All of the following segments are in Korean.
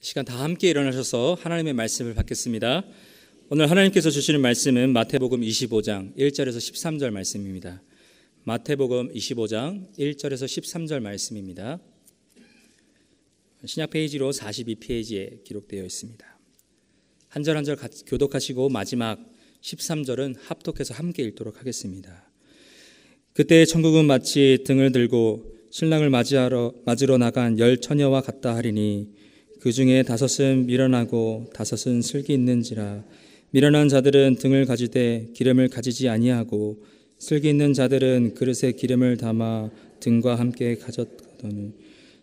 시간 다 함께 일어나셔서 하나님의 말씀을 받겠습니다. 오늘 하나님께서 주시는 말씀은 마태복음 25장 1절에서 13절 말씀입니다. 마태복음 25장 1절에서 13절 말씀입니다. 신약 페이지로 42페이지에 기록되어 있습니다. 한 절 한 절 교독하시고 마지막 13절은 합독해서 함께 읽도록 하겠습니다. 그때 천국은 마치 등을 들고 신랑을 맞으러 나간 10 처녀와 같다 하리니 그 중에 5은 미련하고 5은 슬기 있는지라. 미련한 자들은 등을 가지되 기름을 가지지 아니하고 슬기 있는 자들은 그릇에 기름을 담아 등과 함께 가졌거든.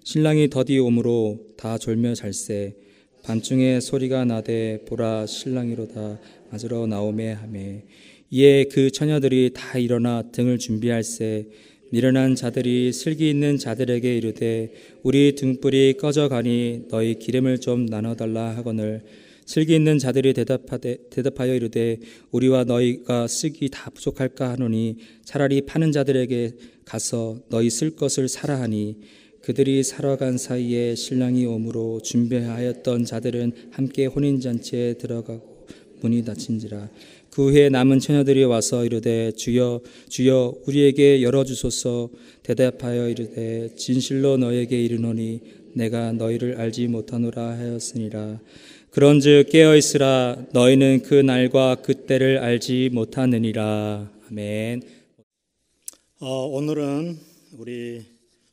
신랑이 더디 오므로 다 졸며 잘세. 밤중에 소리가 나되 보라 신랑이로다 맞으러 나오매 하매. 이에 그 처녀들이 다 일어나 등을 준비할세. 미련한 자들이 슬기 있는 자들에게 이르되 우리 등불이 꺼져가니 너희 기름을 좀 나눠달라 하거늘. 슬기 있는 자들이 대답하여 이르되 우리와 너희가 쓰기 다 부족할까 하노니 차라리 파는 자들에게 가서 너희 쓸 것을 사라 하니. 그들이 사러 간 사이에 신랑이 오므로 준비하였던 자들은 함께 혼인잔치에 들어가고 문이 닫힌지라. 그 후에 남은 처녀들이 와서 이르되 주여 주여 우리에게 열어주소서. 대답하여 이르되 진실로 너에게 이르노니 내가 너희를 알지 못하노라 하였으니라. 그런즉 깨어있으라. 너희는 그 날과 그 때를 알지 못하느니라. 아멘. 오늘은 우리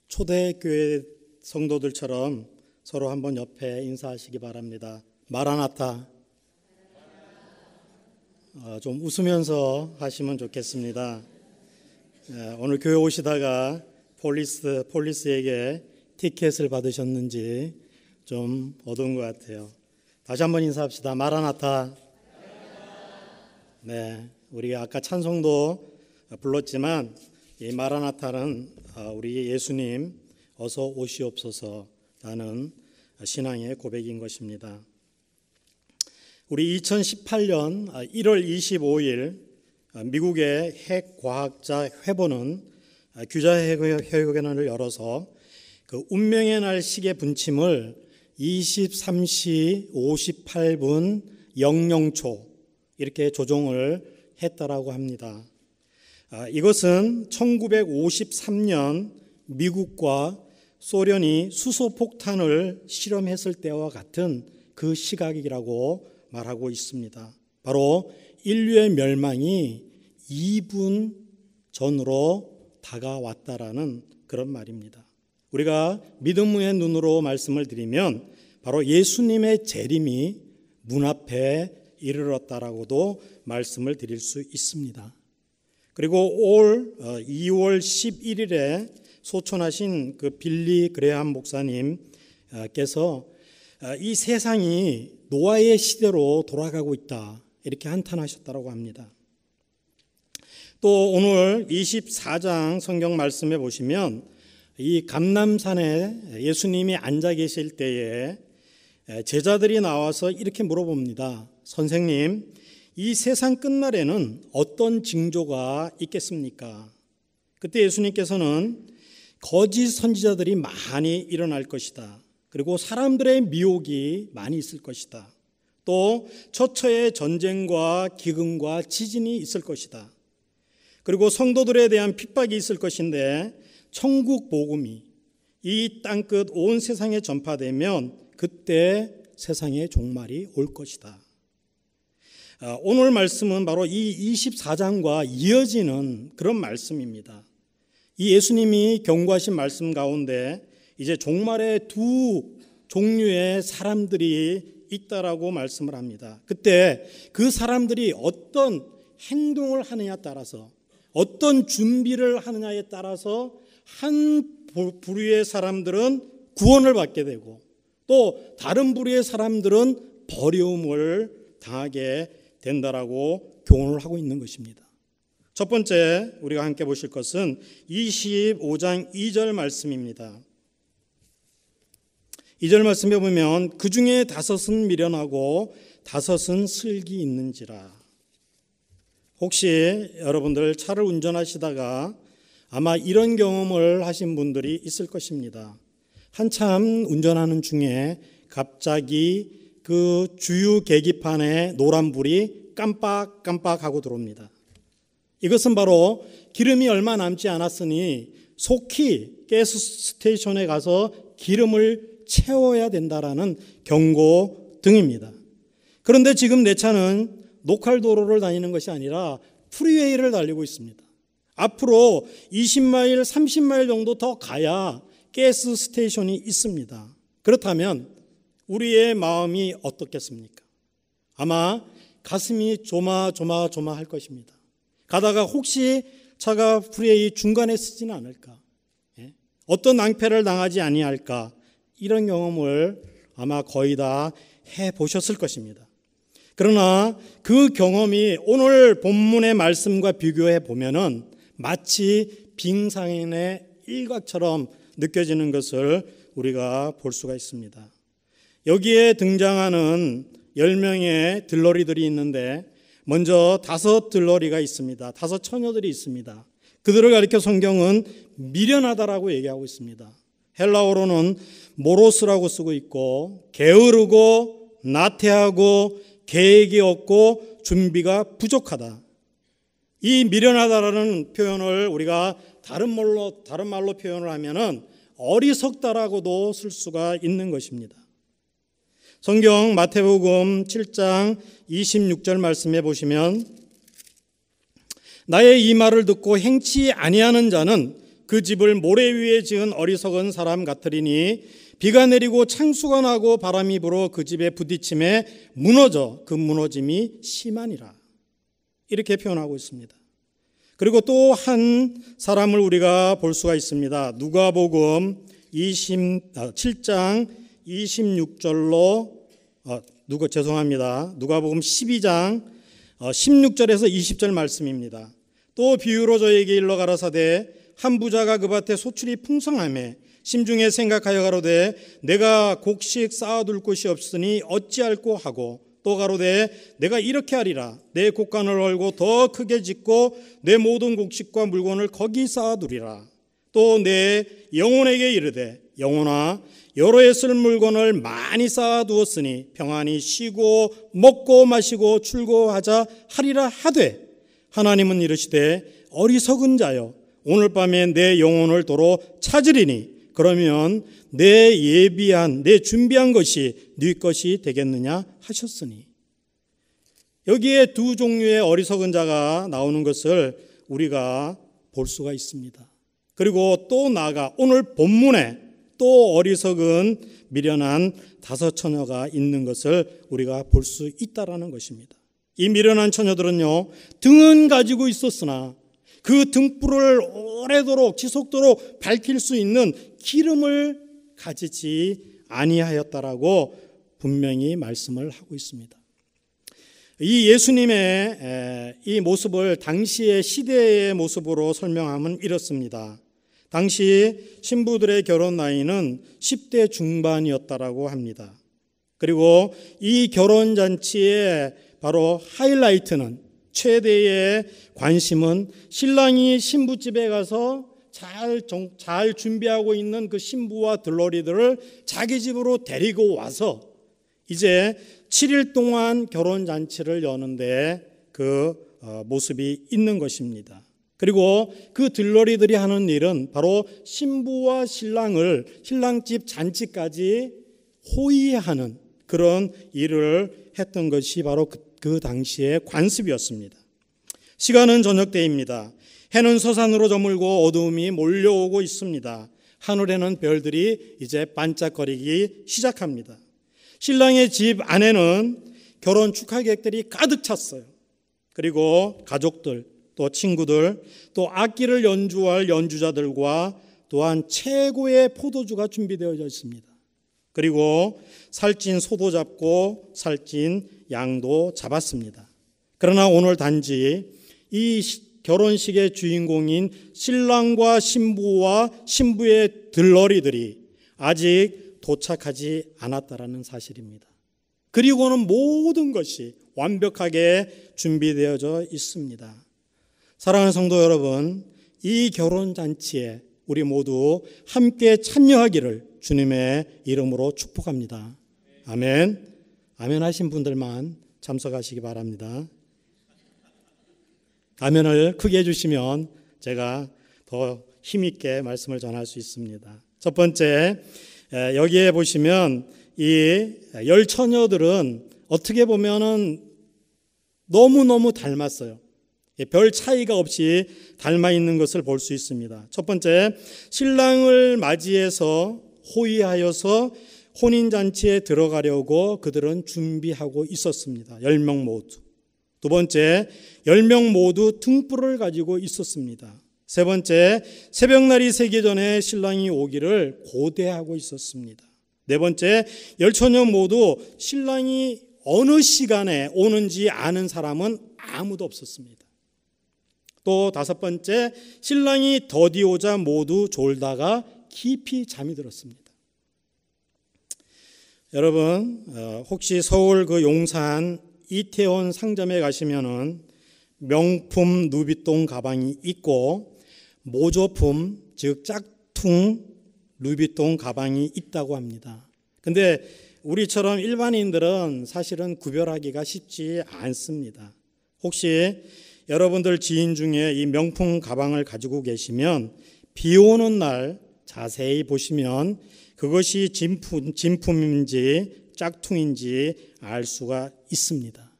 초대교회 성도들처럼 서로 한번 옆에 인사하시기 바랍니다. 마라나타. 좀 웃으면서 하시면 좋겠습니다. 오늘 교회 오시다가 폴리스에게 티켓을 받으셨는지 좀 어두운 것 같아요. 다시 한번 인사합시다. 마라나타. 네, 우리가 아까 찬송도 불렀지만 이 마라나타는 우리 예수님 어서 오시옵소서라는 신앙의 고백인 것입니다. 우리 2018년 1월 25일 미국의 핵과학자 회보는 기자회견을 열어서 그 운명의 날 시계 분침을 23시 58분 00초 이렇게 조정을 했다라고 합니다. 이것은 1953년 미국과 소련이 수소폭탄을 실험했을 때와 같은 그 시각이라고 말하고 있습니다. 바로 인류의 멸망이 2분 전으로 다가왔다라는 그런 말입니다. 우리가 믿음의 눈으로 말씀을 드리면 바로 예수님의 재림이 문 앞에 이르렀다라고도 말씀을 드릴 수 있습니다. 그리고 올 2월 11일에 소천하신 그 빌리 그레함 목사님께서 이 세상이 노아의 시대로 돌아가고 있다 이렇게 한탄하셨다고 합니다. 또 오늘 24장 성경 말씀에 보시면 이 감람산에 예수님이 앉아 계실 때에 제자들이 나와서 이렇게 물어봅니다. 선생님, 이 세상 끝날에는 어떤 징조가 있겠습니까? 그때 예수님께서는 거짓 선지자들이 많이 일어날 것이다. 그리고 사람들의 미혹이 많이 있을 것이다. 또 처처의 전쟁과 기근과 지진이 있을 것이다. 그리고 성도들에 대한 핍박이 있을 것인데 천국 복음이 이 땅끝 온 세상에 전파되면 그때 세상의 종말이 올 것이다. 오늘 말씀은 바로 이 24장과 이어지는 그런 말씀입니다. 이 예수님이 경고하신 말씀 가운데 이제 종말의 두 종류의 사람들이 있다라고 말씀을 합니다. 그때 그 사람들이 어떤 행동을 하느냐에 따라서 어떤 준비를 하느냐에 따라서 한 부류의 사람들은 구원을 받게 되고 또 다른 부류의 사람들은 버려움을 당하게 된다라고 교훈을 하고 있는 것입니다. 첫 번째 우리가 함께 보실 것은 25장 2절 말씀입니다. 2절 말씀에 보면 그 중에 5은 미련하고 5은 슬기 있는지라. 혹시 여러분들 차를 운전하시다가 아마 이런 경험을 하신 분들이 있을 것입니다. 한참 운전하는 중에 갑자기 그 주유 계기판에 노란불이 깜빡깜빡하고 들어옵니다. 이것은 바로 기름이 얼마 남지 않았으니 속히 가스 스테이션에 가서 기름을 채워야 된다라는 경고등입니다. 그런데 지금 내 차는 노칼 도로를 다니는 것이 아니라 프리웨이를 달리고 있습니다. 앞으로 20마일, 30마일 정도 더 가야 가스 스테이션이 있습니다. 그렇다면 우리의 마음이 어떻겠습니까? 아마 가슴이 조마조마할 것입니다. 가다가 혹시 차가 프리웨이 중간에 쓰지는 않을까? 어떤 낭패를 당하지 아니할까? 이런 경험을 아마 거의 다 해보셨을 것입니다. 그러나 그 경험이 오늘 본문의 말씀과 비교해 보면은 마치 빙상의 일각처럼 느껴지는 것을 우리가 볼 수가 있습니다. 여기에 등장하는 10명의 들러리들이 있는데 먼저 5 들러리가 있습니다. 5 처녀들이 있습니다. 그들을 가리켜 성경은 미련하다라고 얘기하고 있습니다. 헬라어로는 모로스라고 쓰고 있고 게으르고 나태하고 계획이 없고 준비가 부족하다. 이 미련하다라는 표현을 우리가 다른 말로 표현을 하면은 어리석다라고도 쓸 수가 있는 것입니다. 성경 마태복음 7장 26절 말씀해 보시면 나의 이 말을 듣고 행치 아니하는 자는 그 집을 모래 위에 지은 어리석은 사람 같으리니 비가 내리고 창수가 나고 바람이 불어 그 집에 부딪힘에 무너져 그 무너짐이 심하니라. 이렇게 표현하고 있습니다. 그리고 또 한 사람을 우리가 볼 수가 있습니다. 누가복음 7장 26절로 누가복음 12장 16절에서 20절 말씀입니다. 또 비유로 저에게 일러 가라사대 한 부자가 그 밭에 소출이 풍성하매 심중에 생각하여 가로되 내가 곡식 쌓아둘 곳이 없으니 어찌할꼬 하고 또 가로되 내가 이렇게 하리라 내 곡간을 헐고 더 크게 짓고 내 모든 곡식과 물건을 거기 쌓아두리라. 또 내 영혼에게 이르되 영혼아 여러 해 쓸 물건을 많이 쌓아두었으니 평안히 쉬고 먹고 마시고 출고하자 하리라 하되 하나님은 이르시되 어리석은 자여 오늘 밤에 내 영혼을 도로 찾으리니 그러면 내 준비한 것이 네 것이 되겠느냐 하셨으니. 여기에 2 종류의 어리석은 자가 나오는 것을 우리가 볼 수가 있습니다. 그리고 또 나아가 오늘 본문에 또 어리석은 미련한 5 처녀가 있는 것을 우리가 볼 수 있다라는 것입니다. 이 미련한 처녀들은요, 등은 가지고 있었으나 그 등불을 오래도록 지속도록 밝힐 수 있는 기름을 가지지 아니하였다라고 분명히 말씀을 하고 있습니다. 이 예수님의 이 모습을 당시의 시대의 모습으로 설명하면 이렇습니다. 당시 신부들의 결혼 나이는 10대 중반이었다라고 합니다. 그리고 이 결혼잔치의 바로 하이라이트는 최대의 관심은 신랑이 신부집에 가서 잘 준비하고 있는 그 신부와 들러리들을 자기 집으로 데리고 와서 이제 7일 동안 결혼잔치를 여는데 그 모습이 있는 것입니다. 그리고 그 들러리들이 하는 일은 바로 신부와 신랑을 신랑집 잔치까지 호위하는 그런 일을 했던 것이 바로 그 당시의 관습이었습니다. 시간은 저녁 때입니다. 해는 서산으로 저물고 어두움이 몰려오고 있습니다. 하늘에는 별들이 이제 반짝거리기 시작합니다. 신랑의 집 안에는 결혼 축하객들이 가득 찼어요. 그리고 가족들, 또 친구들, 또 악기를 연주할 연주자들과 또한 최고의 포도주가 준비되어 있습니다. 그리고 살찐 소도 잡고 살찐 양도 잡았습니다. 그러나 오늘 단지 이 결혼식의 주인공인 신랑과 신부와 신부의 들러리들이 아직 도착하지 않았다라는 사실입니다. 그리고는 모든 것이 완벽하게 준비되어져 있습니다. 사랑하는 성도 여러분, 이 결혼잔치에 우리 모두 함께 참여하기를 주님의 이름으로 축복합니다. 아멘. 아멘 하신 분들만 참석하시기 바랍니다. 아멘을 크게 해주시면 제가 더 힘있게 말씀을 전할 수 있습니다. 첫 번째, 여기에 보시면 이 10처녀들은 어떻게 보면은 너무너무 닮았어요. 별 차이가 없이 닮아 있는 것을 볼 수 있습니다. 첫 번째, 신랑을 맞이해서 호위하여서 혼인잔치에 들어가려고 그들은 준비하고 있었습니다. 10명 모두. 두 번째, 10명 모두 등불을 가지고 있었습니다. 세 번째, 새벽날이 새기 전에 신랑이 오기를 고대하고 있었습니다. 네 번째, 10처녀 모두 신랑이 어느 시간에 오는지 아는 사람은 아무도 없었습니다. 또 다섯 번째, 신랑이 더디 오자 모두 졸다가 깊이 잠이 들었습니다. 여러분, 혹시 서울 그 용산 이태원 상점에 가시면은 명품 누비통 가방이 있고 모조품, 즉 짝퉁 루비통 가방이 있다고 합니다. 근데 우리처럼 일반인들은 사실은 구별하기가 쉽지 않습니다. 혹시 여러분들 지인 중에 이 명품 가방을 가지고 계시면 비 오는 날 자세히 보시면 그것이 진품인지 짝퉁인지 알 수가 있습니다.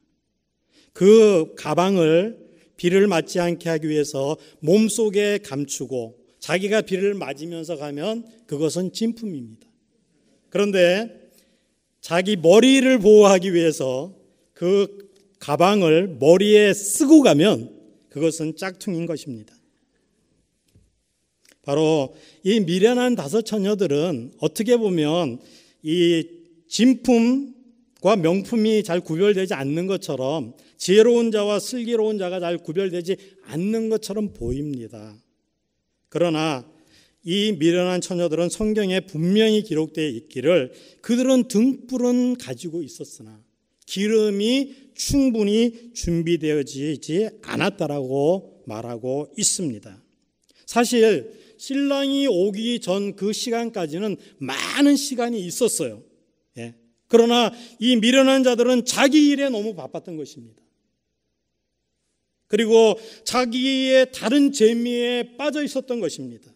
그 가방을 비를 맞지 않게 하기 위해서 몸속에 감추고 자기가 비를 맞으면서 가면 그것은 진품입니다. 그런데 자기 머리를 보호하기 위해서 그 가방을 머리에 쓰고 가면 그것은 짝퉁인 것입니다. 바로 이 미련한 5처녀들은 어떻게 보면 이 진품과 명품이 잘 구별되지 않는 것처럼 지혜로운 자와 슬기로운 자가 잘 구별되지 않는 것처럼 보입니다. 그러나 이 미련한 처녀들은 성경에 분명히 기록되어 있기를 그들은 등불은 가지고 있었으나 기름이 충분히 준비되어지지 않았다라고 말하고 있습니다. 사실 신랑이 오기 전 그 시간까지는 많은 시간이 있었어요. 그러나 이 미련한 자들은 자기 일에 너무 바빴던 것입니다. 그리고 자기의 다른 재미에 빠져 있었던 것입니다.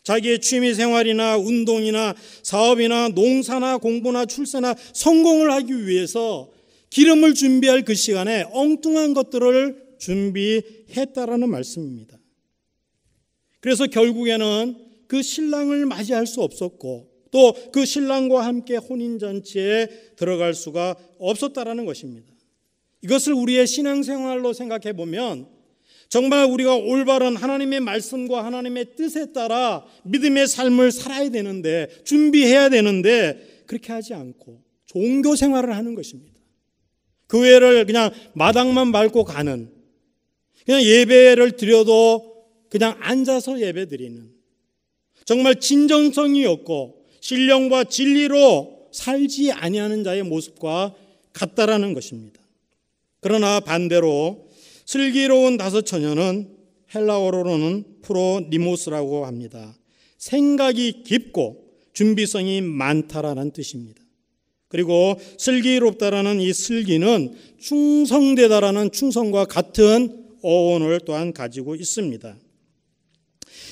자기의 취미 생활이나 운동이나 사업이나 농사나 공부나 출세나 성공을 하기 위해서 기름을 준비할 그 시간에 엉뚱한 것들을 준비했다라는 말씀입니다. 그래서 결국에는 그 신랑을 맞이할 수 없었고 또 그 신랑과 함께 혼인잔치에 들어갈 수가 없었다라는 것입니다. 이것을 우리의 신앙생활로 생각해 보면 정말 우리가 올바른 하나님의 말씀과 하나님의 뜻에 따라 믿음의 삶을 살아야 되는데 준비해야 되는데 그렇게 하지 않고 종교 생활을 하는 것입니다. 교회를 그냥 마당만 밟고 가는, 그냥 예배를 드려도 그냥 앉아서 예배 드리는, 정말 진정성이 없고 신령과 진리로 살지 아니하는 자의 모습과 같다라는 것입니다. 그러나 반대로 슬기로운 5처녀는 헬라어로는 프로니모스라고 합니다. 생각이 깊고 준비성이 많다라는 뜻입니다. 그리고 슬기롭다라는 이 슬기는 충성되다라는 충성과 같은 어원을 또한 가지고 있습니다.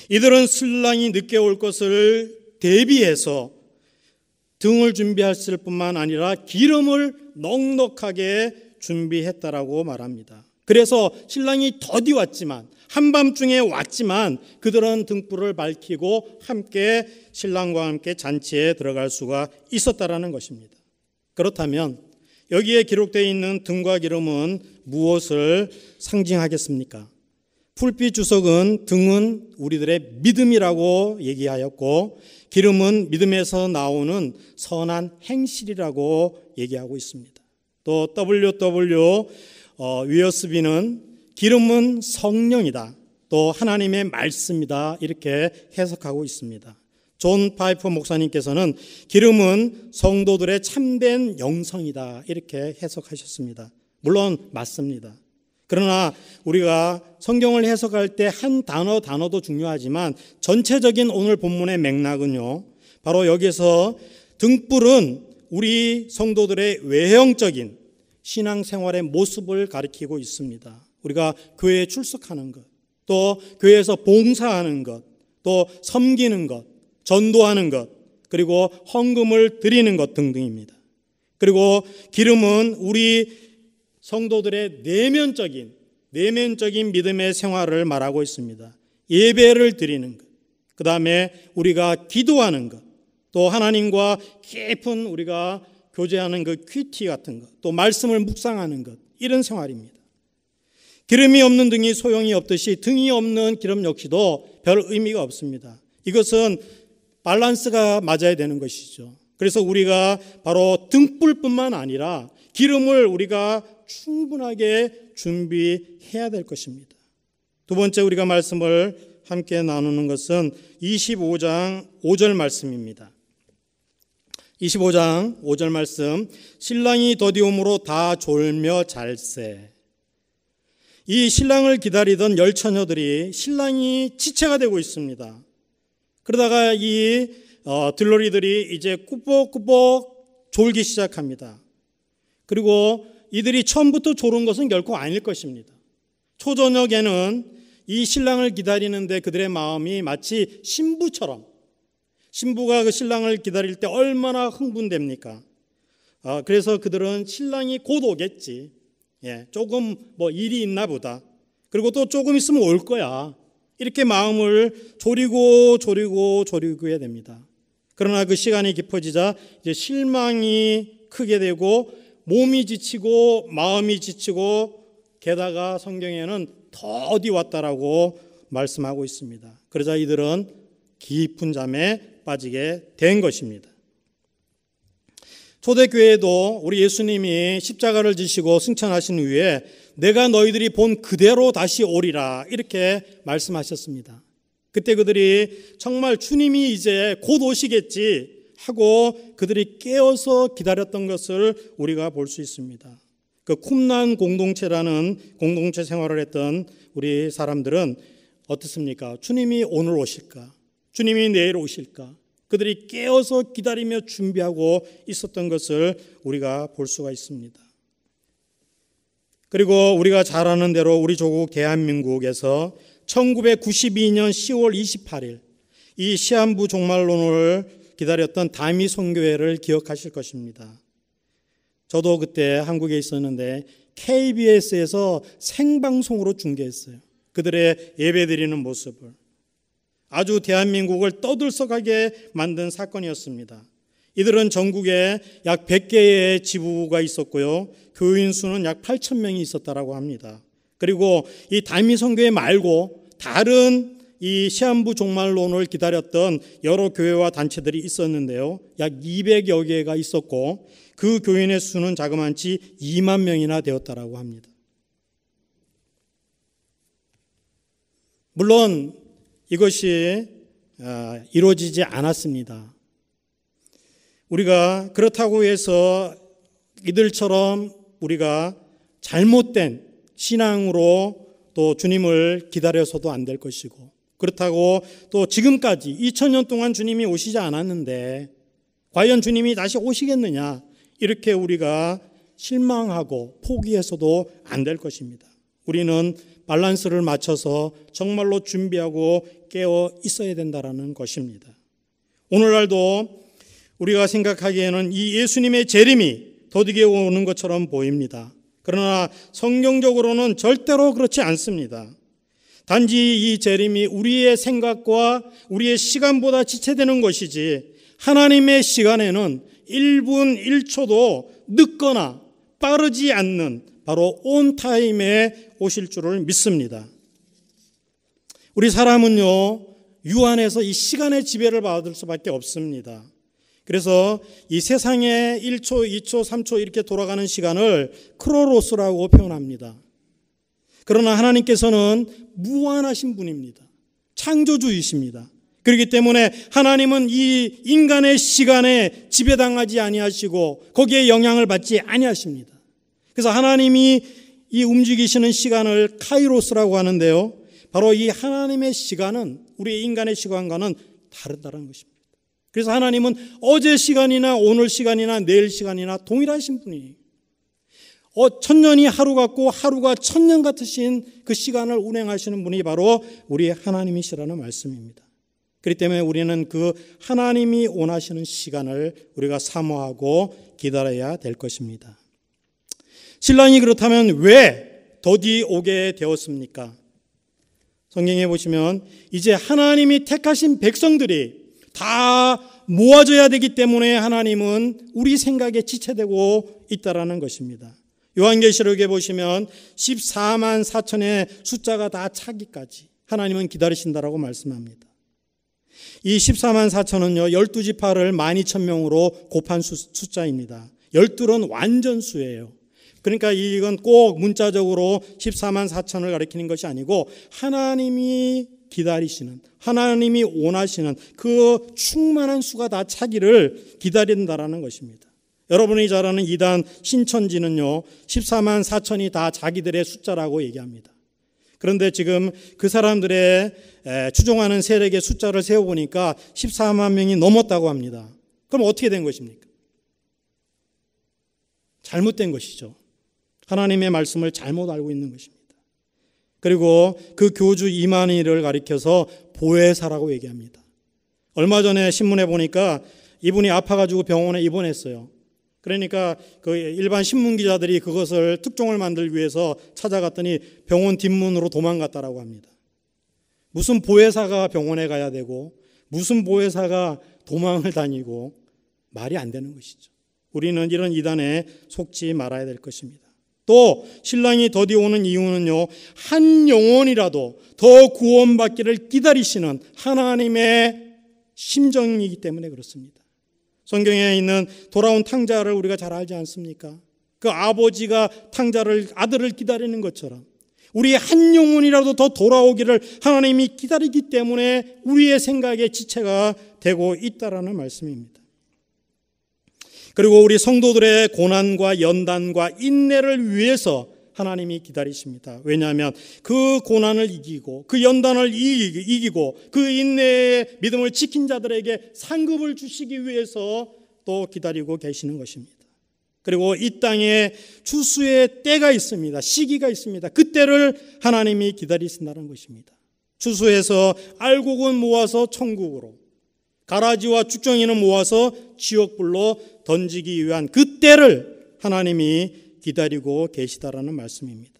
이들은 신랑이 늦게 올 것을 대비해서 등을 준비했을 뿐만 아니라 기름을 넉넉하게 준비했다라고 말합니다. 그래서 신랑이 더디 왔지만 한밤중에 왔지만 그들은 등불을 밝히고 함께 신랑과 함께 잔치에 들어갈 수가 있었다라는 것입니다. 그렇다면 여기에 기록되어 있는 등과 기름은 무엇을 상징하겠습니까? 풀빛 주석은 등은 우리들의 믿음이라고 얘기하였고 기름은 믿음에서 나오는 선한 행실이라고 얘기하고 있습니다. 또 WW 위어스비는 기름은 성령이다, 또 하나님의 말씀이다 이렇게 해석하고 있습니다. 존 파이프 목사님께서는 기름은 성도들의 참된 영성이다 이렇게 해석하셨습니다. 물론 맞습니다. 그러나 우리가 성경을 해석할 때 한 단어도 중요하지만 전체적인 오늘 본문의 맥락은요, 바로 여기서 등불은 우리 성도들의 외형적인 신앙생활의 모습을 가리키고 있습니다. 우리가 교회에 출석하는 것, 또 교회에서 봉사하는 것, 또 섬기는 것, 전도하는 것, 그리고 헌금을 드리는 것 등등입니다. 그리고 기름은 우리 성도들의 내면적인 믿음의 생활을 말하고 있습니다. 예배를 드리는 것, 그 다음에 우리가 기도하는 것, 또 하나님과 깊은 우리가 교제하는 그 큐티 같은 것, 또 말씀을 묵상하는 것, 이런 생활입니다. 기름이 없는 등이 소용이 없듯이 등이 없는 기름 역시도 별 의미가 없습니다. 이것은 밸런스가 맞아야 되는 것이죠. 그래서 우리가 바로 등불뿐만 아니라 기름을 우리가 충분하게 준비해야 될 것입니다. 두 번째 우리가 말씀을 함께 나누는 것은 25장 5절 말씀입니다. 25장 5절 말씀, 신랑이 더디움으로 다 졸며 잘세. 이 신랑을 기다리던 열처녀들이 신랑이 지체가 되고 있습니다. 그러다가 이 들러리들이 이제 꾸벅꾸벅 졸기 시작합니다. 그리고 이들이 처음부터 졸은 것은 결코 아닐 것입니다. 초저녁에는 이 신랑을 기다리는데 그들의 마음이 마치 신부처럼, 신부가 그 신랑을 기다릴 때 얼마나 흥분됩니까? 그래서 그들은 신랑이 곧 오겠지. 조금 일이 있나 보다. 그리고 또 조금 있으면 올 거야. 이렇게 마음을 졸이고 해야 됩니다. 그러나 그 시간이 깊어지자 이제 실망이 크게 되고 몸이 지치고 마음이 지치고 게다가 성경에는 더디 왔다라고 말씀하고 있습니다. 그러자 이들은 깊은 잠에 빠지게 된 것입니다. 초대교회도 우리 예수님이 십자가를 지시고 승천하신 후에 내가 너희들이 본 그대로 다시 오리라 이렇게 말씀하셨습니다. 그때 그들이 정말 주님이 이제 곧 오시겠지 하고 그들이 깨어서 기다렸던 것을 우리가 볼 수 있습니다. 그 쿰난 공동체라는 공동체 생활을 했던 우리 사람들은 어떻습니까? 주님이 오늘 오실까? 주님이 내일 오실까? 그들이 깨어서 기다리며 준비하고 있었던 것을 우리가 볼 수가 있습니다. 그리고 우리가 잘 아는 대로 우리 조국 대한민국에서 1992년 10월 28일 이 시한부 종말론을 기다렸던 다미 선교회를 기억하실 것입니다. 저도 그때 한국에 있었는데 KBS에서 생방송으로 중계했어요. 그들의 예배드리는 모습을. 아주 대한민국을 떠들썩하게 만든 사건이었습니다. 이들은 전국에 약 100개의 지부가 있었고요. 교인 수는 약 8,000명이 있었다고 합니다. 그리고 이 다미 선교회 말고 다른 이 시한부 종말론을 기다렸던 여러 교회와 단체들이 있었는데요. 약 200여 개가 있었고 그 교인의 수는 자그마치 2만 명이나 되었다라고 합니다. 물론 이것이 이루어지지 않았습니다. 우리가 그렇다고 해서 이들처럼 우리가 잘못된 신앙으로 또 주님을 기다려서도 안 될 것이고, 그렇다고 또 지금까지 2000년 동안 주님이 오시지 않았는데 과연 주님이 다시 오시겠느냐, 이렇게 우리가 실망하고 포기해서도 안 될 것입니다. 우리는 밸런스를 맞춰서 정말로 준비하고 깨어 있어야 된다는 것입니다. 오늘날도 우리가 생각하기에는 이 예수님의 재림이 더디게 오는 것처럼 보입니다. 그러나 성경적으로는 절대로 그렇지 않습니다. 단지 이 재림이 우리의 생각과 우리의 시간보다 지체되는 것이지 하나님의 시간에는 1분 1초도 늦거나 빠르지 않는 바로 온타임에 오실 줄을 믿습니다. 우리 사람은요, 유한해서 이 시간의 지배를 받을 수밖에 없습니다. 그래서 이 세상의 1초, 2초, 3초 이렇게 돌아가는 시간을 크로노스라고 표현합니다. 그러나 하나님께서는 무한하신 분입니다. 창조주이십니다. 그렇기 때문에 하나님은 이 인간의 시간에 지배당하지 아니하시고 거기에 영향을 받지 아니하십니다. 그래서 하나님이 이 움직이시는 시간을 카이로스라고 하는데요, 바로 이 하나님의 시간은 우리 인간의 시간과는 다르다는 것입니다. 그래서 하나님은 어제 시간이나 오늘 시간이나 내일 시간이나 동일하신 분이에요. 천년이 하루 같고 하루가 천년 같으신 그 시간을 운행하시는 분이 바로 우리 하나님이시라는 말씀입니다. 그렇기 때문에 우리는 그 하나님이 원하시는 시간을 우리가 사모하고 기다려야 될 것입니다. 신랑이 그렇다면 왜 더디 오게 되었습니까? 성경에 보시면 이제 하나님이 택하신 백성들이 다 모아져야 되기 때문에 하나님은 우리 생각에 지체되고 있다라는 것입니다. 요한계시록에 보시면 14만 4천의 숫자가 다 차기까지 하나님은 기다리신다라고 말씀합니다. 이 14만 4천은요 12지파를 12,000명으로 곱한 숫자입니다. 12는 완전수예요. 그러니까 이건 꼭 문자적으로 14만 4천을 가리키는 것이 아니고 하나님이 기다리시는, 하나님이 원하시는 그 충만한 수가 다 차기를 기다린다라는 것입니다. 여러분이 잘 아는 이단 신천지는요 14만 4천이 다 자기들의 숫자라고 얘기합니다. 그런데 지금 그 사람들의 추종하는 세력의 숫자를 세어보니까 14만 명이 넘었다고 합니다. 그럼 어떻게 된 것입니까? 잘못된 것이죠. 하나님의 말씀을 잘못 알고 있는 것입니다. 그리고 그 교주 이만희를 가리켜서 보혜사라고 얘기합니다. 얼마 전에 신문에 보니까 이분이 아파가지고 병원에 입원했어요. 그러니까 그 일반 신문 기자들이 그것을 특종을 만들기 위해서 찾아갔더니 병원 뒷문으로 도망갔다라고 합니다. 무슨 보혜사가 병원에 가야 되고 무슨 보혜사가 도망을 다니고 말이 안 되는 것이죠. 우리는 이런 이단에 속지 말아야 될 것입니다. 또 신랑이 더디 오는 이유는요 한 영혼이라도 더 구원받기를 기다리시는 하나님의 심정이기 때문에 그렇습니다. 성경에 있는 돌아온 탕자를 우리가 잘 알지 않습니까? 그 아버지가 아들을 기다리는 것처럼 우리 한 영혼이라도 더 돌아오기를 하나님이 기다리기 때문에 우리의 생각에 지체가 되고 있다라는 말씀입니다. 그리고 우리 성도들의 고난과 연단과 인내를 위해서 하나님이 기다리십니다. 왜냐하면 그 고난을 이기고 그 연단을 이기고 그 인내의 믿음을 지킨 자들에게 상급을 주시기 위해서 또 기다리고 계시는 것입니다. 그리고 이 땅에 추수의 때가 있습니다. 시기가 있습니다. 그때를 하나님이 기다리신다는 것입니다. 추수해서 알곡은 모아서 천국으로, 가라지와 쭉정이는 모아서 지옥불로 던지기 위한 그때를 하나님이 기다리고 계시다라는 말씀입니다.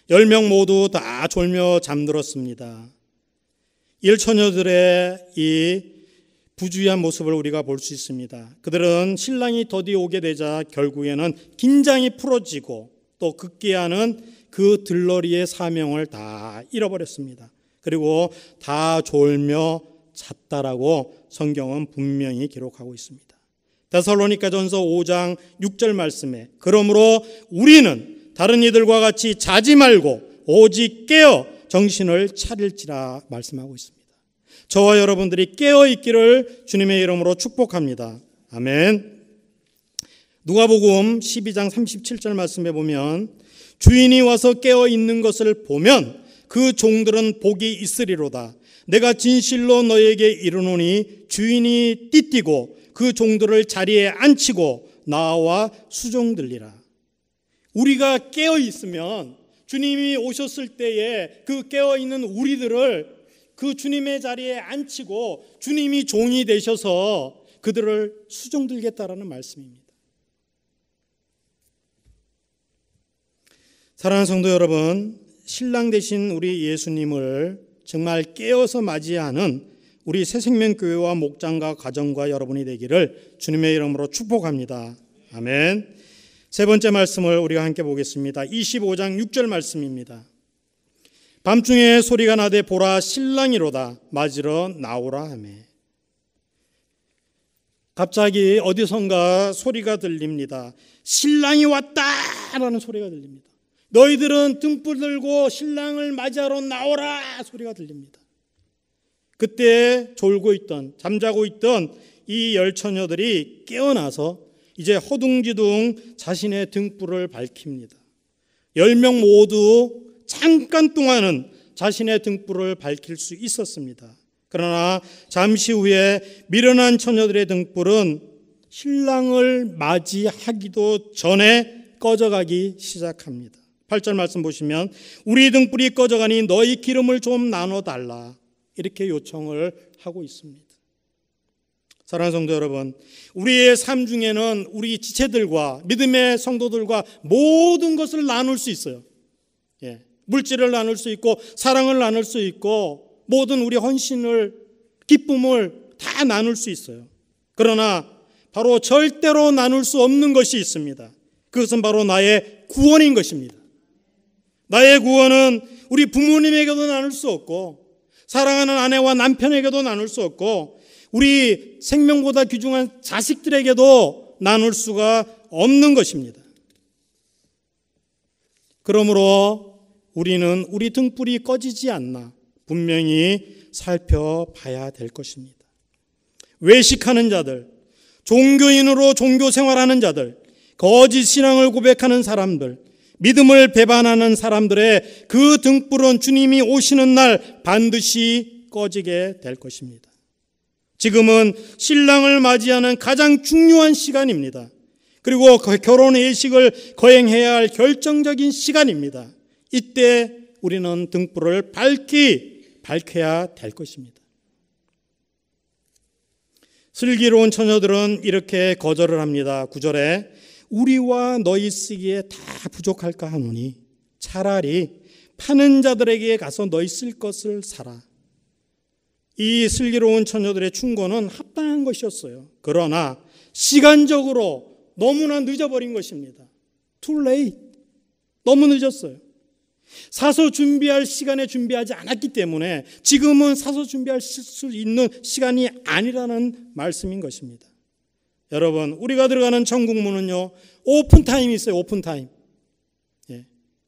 10명 모두 다 졸며 잠들었습니다. 일처녀들의 이 부주의한 모습을 우리가 볼 수 있습니다. 그들은 신랑이 더디 오게 되자 결국에는 긴장이 풀어지고 또 급기야는 그 들러리의 사명을 다 잃어버렸습니다. 그리고 다 졸며 잤다라고 성경은 분명히 기록하고 있습니다. 데살로니가전서 5장 6절 말씀에 그러므로 우리는 다른 이들과 같이 자지 말고 오직 깨어 정신을 차릴지라 말씀하고 있습니다. 저와 여러분들이 깨어 있기를 주님의 이름으로 축복합니다. 아멘. 누가복음 12장 37절 말씀에 보면 주인이 와서 깨어 있는 것을 보면 그 종들은 복이 있으리로다. 내가 진실로 너에게 이르노니 주인이 띠띠고 그 종들을 자리에 앉히고 나와 수종들리라. 우리가 깨어 있으면 주님이 오셨을 때에 그 깨어 있는 우리들을 그 주님의 자리에 앉히고 주님이 종이 되셔서 그들을 수종들겠다라는 말씀입니다. 사랑하는 성도 여러분, 신랑 되신 우리 예수님을 정말 깨어서 맞이하는 우리 새생명교회와 목장과 가정과 여러분이 되기를 주님의 이름으로 축복합니다. 아멘. 세 번째 말씀을 우리가 함께 보겠습니다. 25장 6절 말씀입니다. 밤중에 소리가 나되 보라 신랑이로다 맞으러 나오라 하매. 갑자기 어디선가 소리가 들립니다. 신랑이 왔다라는 소리가 들립니다. 너희들은 등불 들고 신랑을 맞이하러 나오라 소리가 들립니다. 그때 잠자고 있던 이 열처녀들이 깨어나서 이제 허둥지둥 자신의 등불을 밝힙니다. 10명 모두 잠깐 동안은 자신의 등불을 밝힐 수 있었습니다. 그러나 잠시 후에 미련한 처녀들의 등불은 신랑을 맞이하기도 전에 꺼져가기 시작합니다. 8절 말씀 보시면 우리 등불이 꺼져가니 너희 기름을 좀 나눠달라, 이렇게 요청을 하고 있습니다. 사랑하는 성도 여러분, 우리의 삶 중에는 우리 지체들과 믿음의 성도들과 모든 것을 나눌 수 있어요. 물질을 나눌 수 있고 사랑을 나눌 수 있고 모든 우리 헌신을, 기쁨을 다 나눌 수 있어요. 그러나 바로 절대로 나눌 수 없는 것이 있습니다. 그것은 바로 나의 구원인 것입니다. 나의 구원은 우리 부모님에게도 나눌 수 없고 사랑하는 아내와 남편에게도 나눌 수 없고 우리 생명보다 귀중한 자식들에게도 나눌 수가 없는 것입니다. 그러므로 우리는 우리 등불이 꺼지지 않나 분명히 살펴봐야 될 것입니다. 외식하는 자들, 종교인으로 종교 생활하는 자들, 거짓 신앙을 고백하는 사람들, 믿음을 배반하는 사람들의 그 등불은 주님이 오시는 날 반드시 꺼지게 될 것입니다. 지금은 신랑을 맞이하는 가장 중요한 시간입니다. 그리고 결혼 예식을 거행해야 할 결정적인 시간입니다. 이때 우리는 등불을 밝혀야 될 것입니다. 슬기로운 처녀들은 이렇게 거절을 합니다. 9절에 우리와 너희 쓰기에 다 부족할까 하노니 차라리 파는 자들에게 가서 너희 쓸 것을 사라. 이 슬기로운 처녀들의 충고는 합당한 것이었어요. 그러나 시간적으로 너무나 늦어버린 것입니다. Too late. 너무 늦었어요. 사서 준비할 시간에 준비하지 않았기 때문에 지금은 사서 준비할 수 있는 시간이 아니라는 말씀인 것입니다. 여러분, 우리가 들어가는 천국문은요, 오픈타임이 있어요. 오픈타임.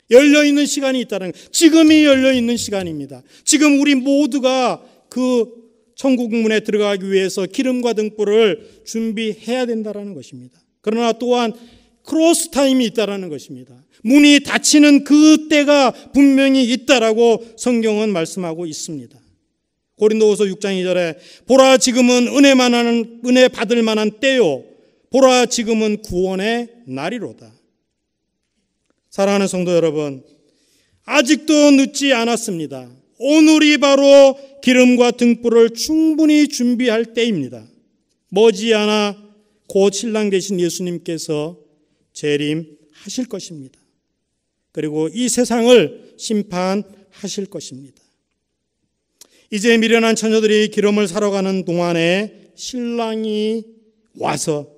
열려있는 시간이 있다는, 지금이 열려있는 시간입니다. 지금 우리 모두가 그 천국문에 들어가기 위해서 기름과 등불을 준비해야 된다는 것입니다. 그러나 또한 크로스 타임이 있다는 것입니다. 문이 닫히는 그 때가 분명히 있다라고 성경은 말씀하고 있습니다. 고린도후서 6장 2절에 보라 지금은 은혜 받을 만한 때요, 보라 지금은 구원의 날이로다. 사랑하는 성도 여러분, 아직도 늦지 않았습니다. 오늘이 바로 기름과 등불을 충분히 준비할 때입니다. 머지않아 곧 신랑 되신 예수님께서 재림하실 것입니다. 그리고 이 세상을 심판하실 것입니다. 이제 미련한 처녀들이 기름을 사러 가는 동안에 신랑이 와서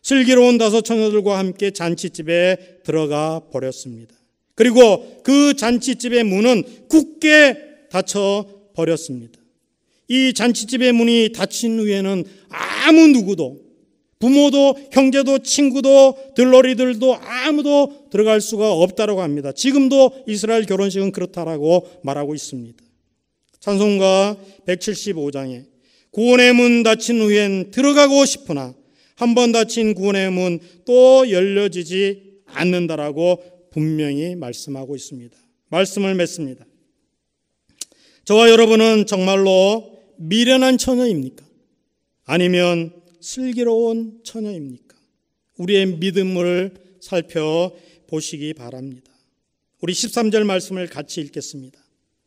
슬기로운 5 처녀들과 함께 잔치집에 들어가 버렸습니다. 그리고 그 잔치집의 문은 굳게 닫혀 버렸습니다. 이 잔치집의 문이 닫힌 후에는 아무 누구도, 부모도 형제도 친구도 들러리들도 아무도 들어갈 수가 없다고 합니다. 지금도 이스라엘 결혼식은 그렇다라고 말하고 있습니다. 찬송가 175장에 구원의 문 닫힌 후엔 들어가고 싶으나 한 번 닫힌 구원의 문 또 열려지지 않는다라고 분명히 말씀하고 있습니다. 말씀을 맺습니다. 저와 여러분은 정말로 미련한 처녀입니까? 아니면 슬기로운 처녀입니까? 우리의 믿음을 살펴보시기 바랍니다. 우리 13절 말씀을 같이 읽겠습니다.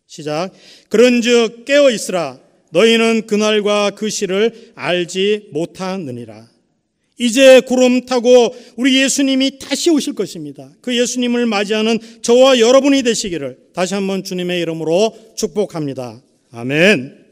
시작. 그런즉 깨어 있으라. 너희는 그날과 그 시를 알지 못하느니라. 이제 구름 타고 우리 예수님이 다시 오실 것입니다. 그 예수님을 맞이하는 저와 여러분이 되시기를 다시 한번 주님의 이름으로 축복합니다. 아멘.